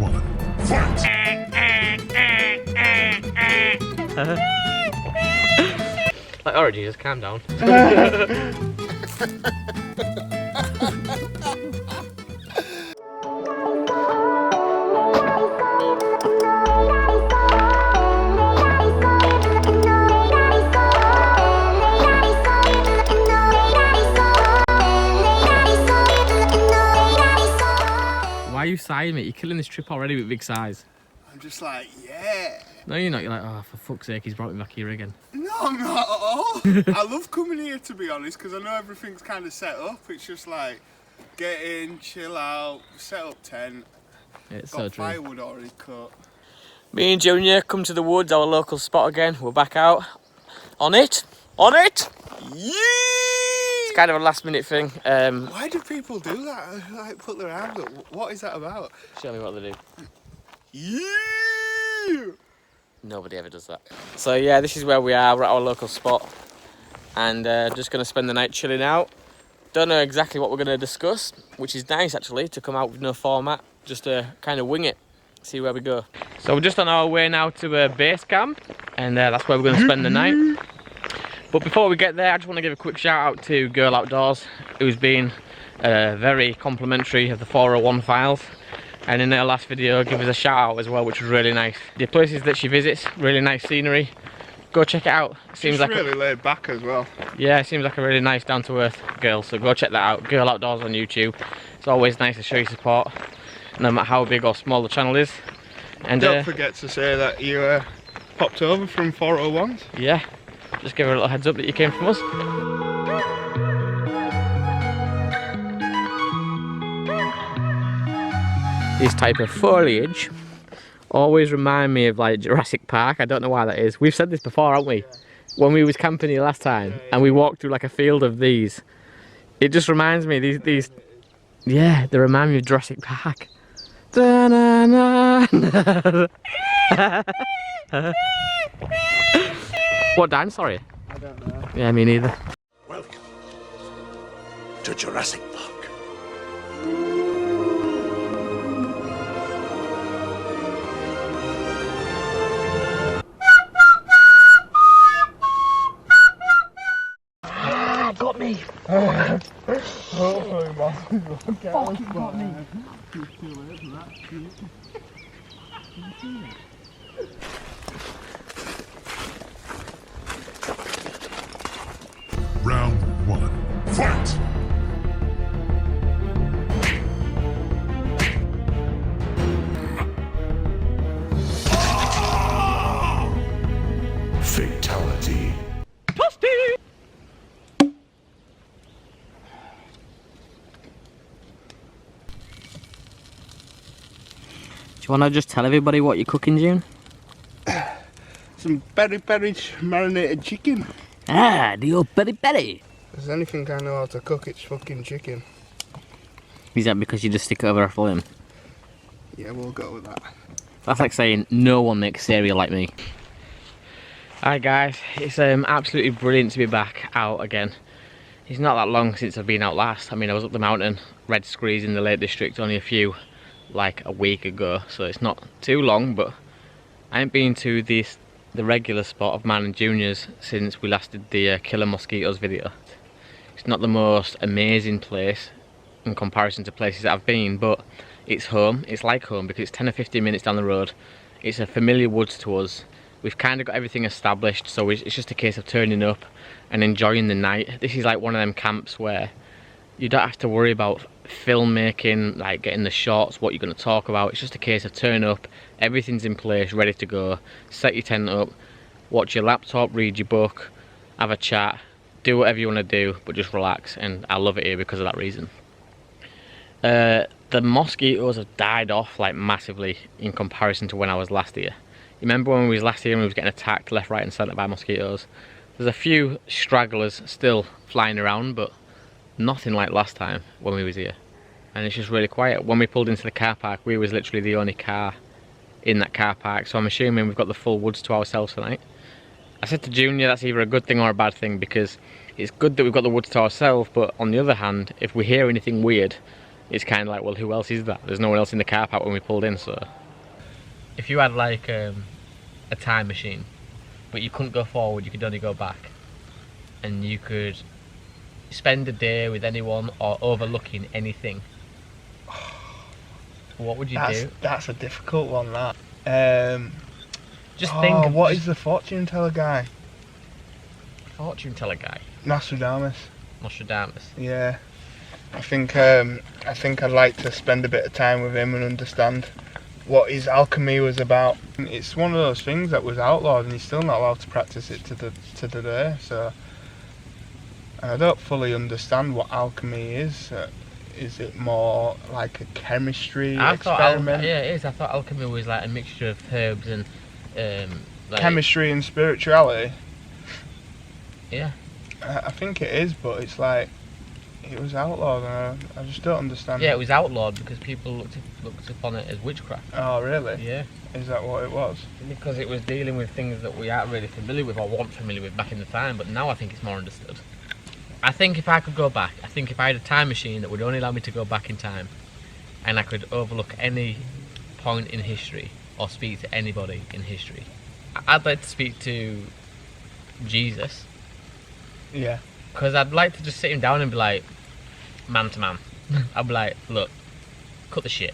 one, fight! Like, alright, Jesus, calm down. Why are you sighing, mate? You're killing this trip already with big sighs. I'm just like, yeah. No, you're not. You're like, oh, for fuck's sake, he's brought me back here again. No, I'm not at all. I love coming here, to be honest, because I know everything's kind of set up. It's just like, get in, chill out, set up tent. Yeah, it's got so true. firewood already cut. Me and Junior come to the woods, our local spot again. We're back out. On it! On it! Yee! It's kind of a last minute thing. Why do people do that? Like, put their hands up. What is that about? Show me what they do. Yeah! Nobody ever does that. So yeah, this is where we are. We're at our local spot. And just going to spend the night chilling out. Don't know exactly what we're going to discuss, which is nice actually, to come out with no format. Just to kind of wing it. See where we go. So we're just on our way now to base camp. And that's where we're going to spend the night. But before we get there, I just want to give a quick shout out to Girl Outdoors, who's been very complimentary of the 401 files. And in her last video, give us a shout out as well, which was really nice. The places that she visits, really nice scenery. Go check it out. Seems She's like really laid back as well. Yeah, it seems like a really nice, down to earth girl. So go check that out. Girl Outdoors on YouTube. It's always nice to show you support, no matter how big or small the channel is. And don't forget to say that you popped over from 401s. Yeah. Just give her a little heads up that you came from us. This type of foliage always remind me of like Jurassic Park. I don't know why that is. We've said this before, haven't we? Yeah. When we was camping here last time and we walked through like a field of these. It just reminds me, these yeah, they remind me of Jurassic Park. What dinosaur? I don't know. Yeah, me neither. Welcome to Jurassic Park. Got me! Hopefully, man. Fucking got me! Round one, fight! Fatality. Toasty! Do you want to just tell everybody what you're cooking, June? Some peri-peri marinated chicken. Ah, the old peri-peri. If there's anything I know how to cook, it's fucking chicken. Is that because you just stick it over a flame? Yeah, we'll go with that. That's like saying no one makes cereal like me. Alright guys, it's absolutely brilliant to be back out again. It's not that long since I've been out last. I mean, I was up the mountain, Red Screes in the Lake District, only like a week ago, so it's not too long, but I ain't been to the regular spot of mine and Junior's since we last did the killer mosquitoes video. It's not the most amazing place in comparison to places that I've been, but it's home. It's like home because it's 10 or 15 minutes down the road. It's a familiar woods to us. We've kind of got everything established, so it's just a case of turning up and enjoying the night. This is like one of them camps where you don't have to worry about filmmaking, like getting the shots, what you're going to talk about. It's just a case of turn up, everything's in place, ready to go, set your tent up, watch your laptop, read your book, have a chat, do whatever you want to do, but just relax. And I love it here because of that reason. The mosquitoes have died off like massively in comparison to when I was last here. You remember when we was last here and we was getting attacked left, right and centre by mosquitoes? There's a few stragglers still flying around, but nothing like last time when we was here. And it's just really quiet. When we pulled into the car park, we was literally the only car in that car park, so I'm assuming we've got the full woods to ourselves tonight. I said to Junior that's either a good thing or a bad thing, because it's good that we've got the woods to ourselves, but on the other hand, if we hear anything weird, it's kind of like, well, who else is that? There's no one else in the car park when we pulled in, so. If you had like a time machine, but you couldn't go forward, you could only go back, and you could spend a day with anyone or overlooking anything, what would you do? That's a difficult one, that. Just think. What is the fortune teller guy? Fortune teller guy? Nostradamus. Nostradamus. Yeah. I think I'd like to spend a bit of time with him and understand what his alchemy was about. It's one of those things that was outlawed and you're still not allowed to practice it to the day, so I don't fully understand what alchemy is. Is it more like a chemistry experiment? Yeah, it is. I thought alchemy was like a mixture of herbs and like chemistry and spirituality. Yeah. I think it is, but it's like it was outlawed and I just don't understand. Yeah, it was outlawed because people looked upon it as witchcraft. Oh, really? Yeah. Is that what it was? Because it was dealing with things that we aren't really familiar with or weren't familiar with back in the time, but now I think it's more understood. I think if I could go back, I think if I had a time machine that would only allow me to go back in time and I could overlook any point in history or speak to anybody in history, I'd like to speak to Jesus. Yeah. Because I'd like to just sit him down and be like, man to man. I'd be like, look, cut the shit.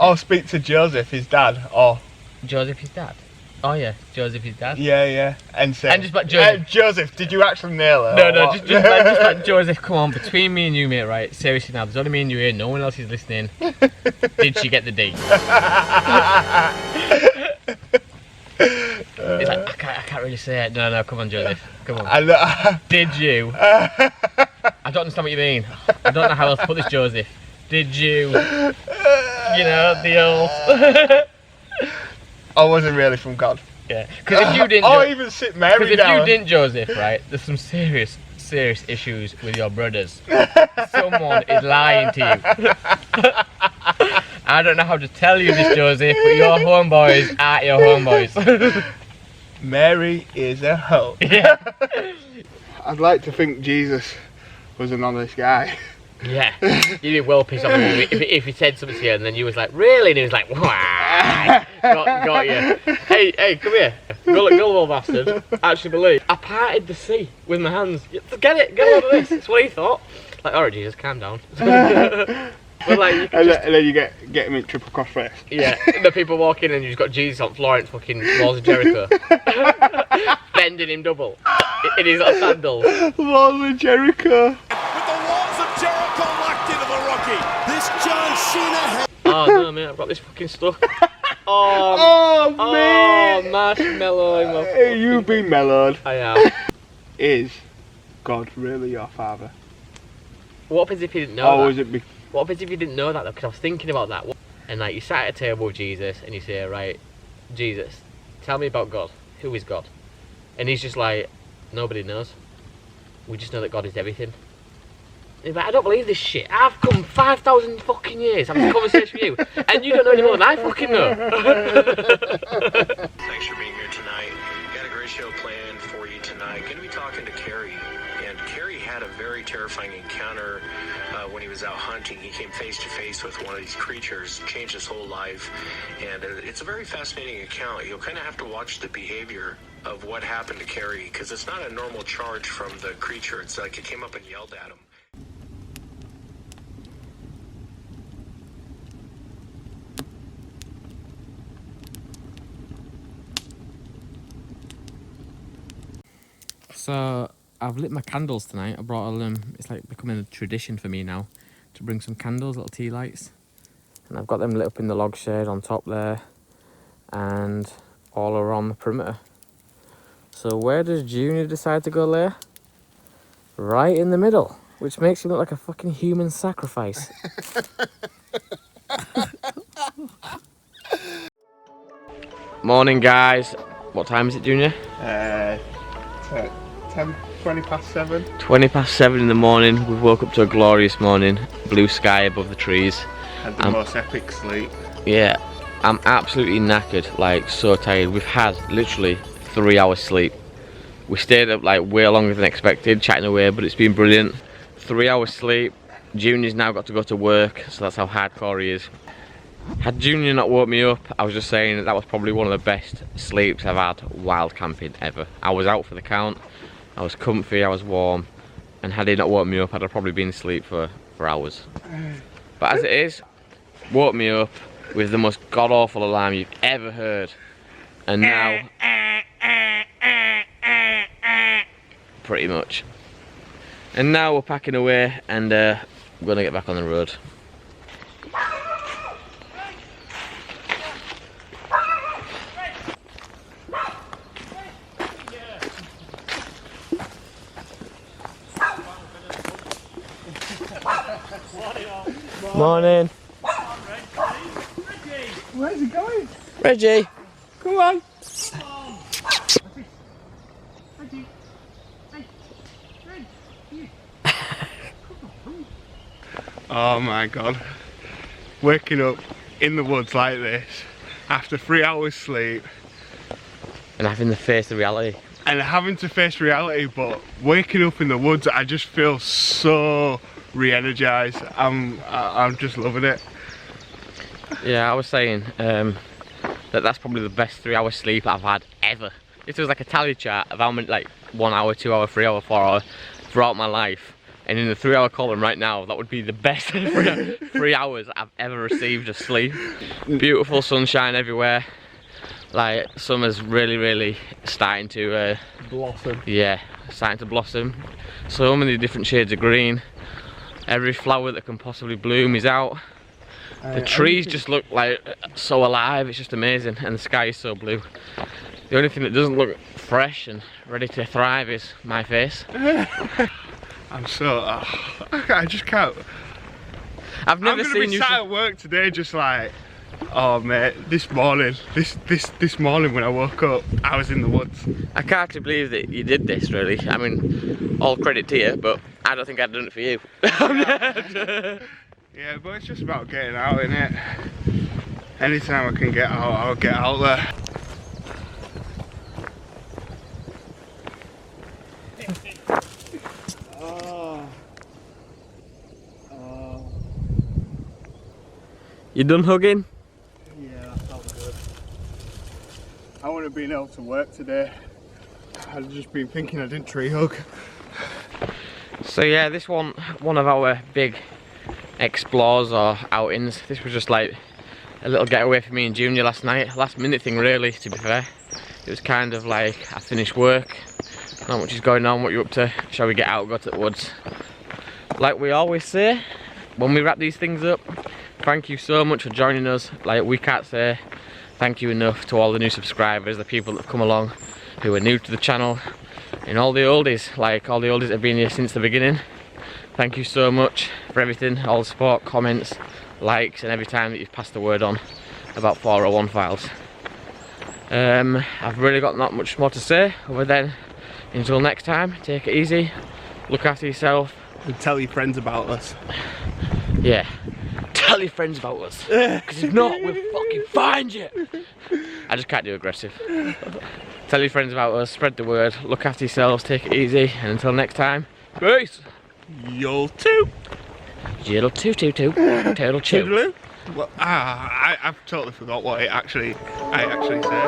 Or speak to Joseph, his dad, or... Joseph, his dad? Oh yeah, Joseph, his dad. Yeah. And say, and just like, Joseph, Joseph, did you actually nail it? No, just like, Joseph, come on, between me and you, mate, right? Seriously now, there's only me and you here, no one else is listening. Did she get the D? It's like, I can't really say it. No, come on, Joseph. Come on. Did you? I don't understand what you mean. I don't know how else to put this, Joseph. Did you? You know, the old... I wasn't really from God. Yeah. Because if you didn't... Or even sit Mary down. Because if you didn't, Joseph, right, there's some serious issues with your brothers. Someone is lying to you. I don't know how to tell you this, Joseph, but your homeboys aren't your homeboys. Mary is a hoe. Yeah. I'd like to think Jesus was an honest guy. Yeah. You'd be well pissed off if he said something to you and then you was like, really? And he was like, wah. Got you. Hey, come here. Gullible bastard. Actually believe. I parted the sea with my hands. Get hold of this. That's what he thought. Like, alright, Jesus, calm down. But like, and then you get him in triple cross face. Yeah, the people walk in and you've got Jesus on Florence fucking walls of Jericho. Bending him double. In his little sandals. Walls of Jericho. With the walls of Jericho locked into the rookie, this John Cena. Oh no, mate, I've got this fucking stuck. Oh, man. Oh, marshmallow in my Hey, you've been mellowed. I am. Is God really your father? What happens if you didn't know that? Is it What happens if you didn't know that though? Because I was thinking about that. And like, you sat at a table with Jesus and you say, right, Jesus, tell me about God. Who is God? And he's just like, nobody knows. We just know that God is everything. And he's like, I don't believe this shit. I've come 5,000 fucking years having a conversation with you, and you don't know any more than I fucking know. Thanks for being here tonight. Got a great show planned for you tonight. Going to be talking to Carrie. And Carrie had a very terrifying encounter when he was out hunting. He came face to face with one of these creatures, changed his whole life. And it's a very fascinating account. You'll kind of have to watch the behavior of what happened to Carrie, because it's not a normal charge from the creature. It's like it came up and yelled at him. So I've lit my candles tonight. I brought them. It's like becoming a tradition for me now to bring some candles, little tea lights, and I've got them lit up in the log shed on top there, and all around the perimeter. So where does Junior decide to go lay? Right in the middle, which makes him look like a fucking human sacrifice. Morning, guys. What time is it, Junior? 20 past 7. 20 past 7 in the morning. We've woke up to a glorious morning. Blue sky above the trees. Had the most epic sleep. Yeah, I'm absolutely knackered, like so tired. We've had literally 3 hours sleep. We stayed up like way longer than expected, chatting away, but it's been brilliant. 3 hours sleep, Junior's now got to go to work, so that's how hardcore he is. Had Junior not woke me up, I was just saying that was probably one of the best sleeps I've had wild camping ever. I was out for the count, I was comfy, I was warm, and had he not woke me up, I'd have probably been asleep for hours. But as it is, woke me up with the most god-awful alarm you've ever heard. And now, pretty much. And now we're packing away and we're gonna get back on the road. Morning. Where's he going? Reggie. Come on. Oh my god. Waking up in the woods like this after 3 hours sleep. And having to face the reality. And having to face reality, but waking up in the woods, I just feel so re-energized. I'm just loving it. Yeah, I was saying that's probably the best 3 hour sleep I've had ever. If there was like a tally chart of how many, like 1 hour, 2 hour, 3 hour, 4 hour throughout my life, and in the 3 hour column right now, that would be the best 3 hours I've ever received of sleep. Beautiful sunshine everywhere. Like summer's really starting to Blossom. yeah, starting to blossom. So many different shades of green. Every flower that can possibly bloom is out. The trees just look like so alive, it's just amazing, and the sky is so blue. The only thing that doesn't look fresh and ready to thrive is my face. I'm so, I just can't. I've never I'm gonna seen be you sat at work today just like, oh mate, this morning when I woke up, I was in the woods. I can't actually believe that you did this, really. I mean, all credit to you, but I don't think I'd done it for you. Yeah, but it's just about getting out, innit? Anytime I can get out, I'll get out there. You done hugging? Yeah, that felt good. I wouldn't have been able to work today. I'd just been thinking I didn't tree hug. So yeah, this one of our big explores or outings. This was just like a little getaway for me and Junior last night. Last minute thing really, to be fair. It was kind of like, I finished work, not much is going on, what you up to? Shall we get out, go to the woods? Like we always say, when we wrap these things up, thank you so much for joining us. Like, we can't say thank you enough to all the new subscribers, the people that have come along who are new to the channel, and all the oldies, like all the oldies that have been here since the beginning. Thank you so much for everything, all the support, comments, likes, and every time that you've passed the word on about 401 files. I've really got not much more to say other than until next time, take it easy, look after yourself, And tell your friends about us. yeah. Tell your friends about us, because if not, we'll fucking find you. I just can't do aggressive. Tell your friends about us, spread the word, look after yourselves, take it easy, and until next time, peace. You'll too. Jiddle toot toot toot, turtle chew. Toodaloo. Well, I've totally forgot what I actually said.